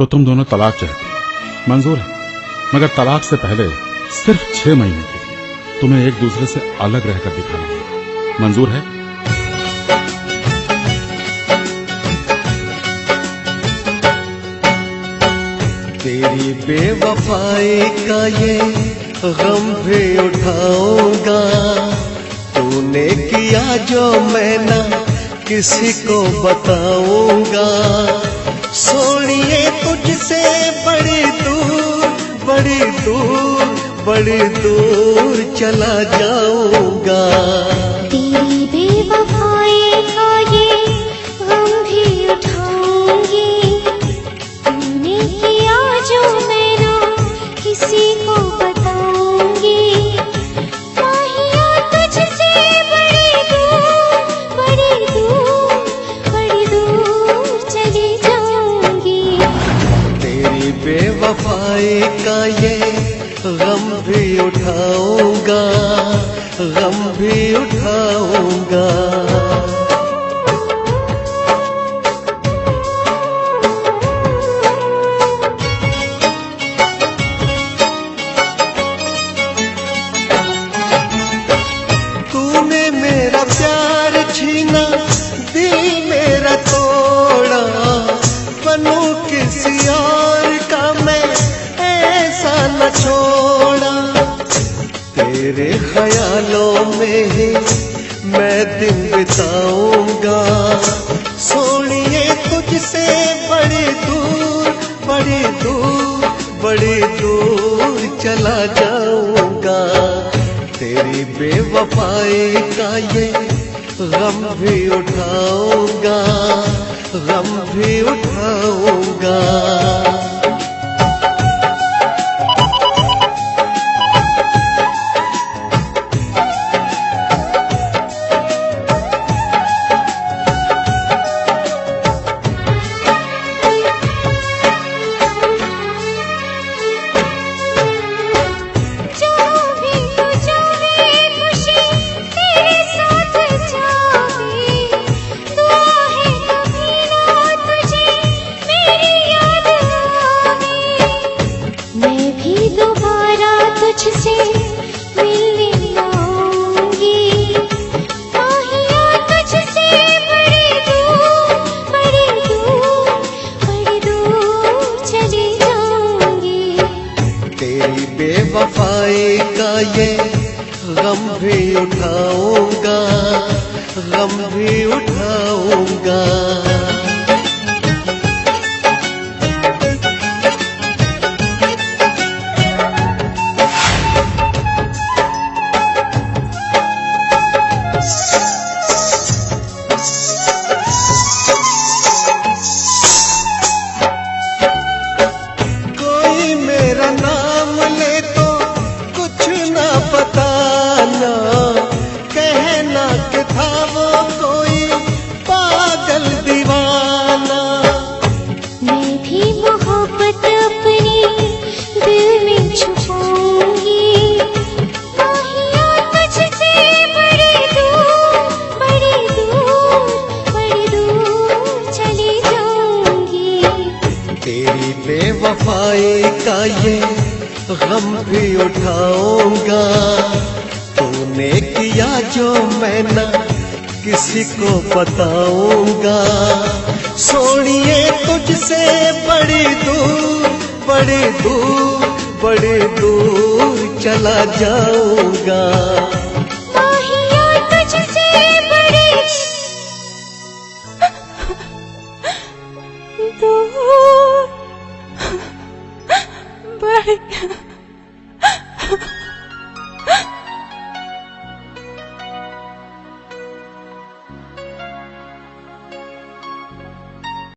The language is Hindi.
तो तुम दोनों तलाक चाहती हो, मंजूर है, मगर तलाक से पहले सिर्फ 6 महीने के लिए तुम्हें एक दूसरे से अलग रहकर दिखाना होगा। मंजूर है? तेरी बेवफाई का ये गम भी उठाऊंगा, तूने किया जो मैं ना किसी को बताऊंगा। सोनिए तुझसे बड़ी दूर बड़ी दूर बड़ी दूर चला जाऊंगा। तेरी बेवफाई का ये गम भी उठाऊंगी, तूने किया जो मैं ना किसी को बताऊंगी। माहिया तुझसे बड़ी दूर बड़ी दूर बड़ी दूर चली जाऊंगी। तेरी बेवफाई का ये गम भी उठाऊंगा, गम भी उठाऊंगा। तूने मेरा प्यार छीना, दिल मेरा तोड़ा, बनूं किसी और का मैं ऐसा न छोड़ा। तेरे ख्यालों में ही मैं दिन बिताऊंगा। सोनिए तुझसे बड़ी दूर बड़ी दूर बड़ी दूर चला जाऊंगा। तेरी बेवफाई का ये गम भी उठाऊंगा, गम भी उठाऊंगा। तुझसे मिलने आऊंगी। माहिया तुझसे बड़ी दूर बड़ी दूर बड़ी दूर चली जाऊंगी। तेरी बेवफाई का ये गम भी उठाऊंगा, गम भी उठाऊंगा। कोई मेरा नाम ले तो कुछ ना बताना, कहना कि था वो कोई पागल दीवाना। मैं भी मोहब्बत अपनी दिल में छुपाऊंगी। माहिया तुझसे बड़ी दूर बड़ी दूर बड़ी दूर चली जाऊंगी। तेरी बेवफाई का ये गम भी उठाऊंगा। तूने किया जो मैं ना किसी को बताऊंगा। सोनिए तुझसे बड़ी दूर बड़ी दूर बड़ी दूर चला जाऊंगा। माहिया तुझसे बड़ी दूर बड़ी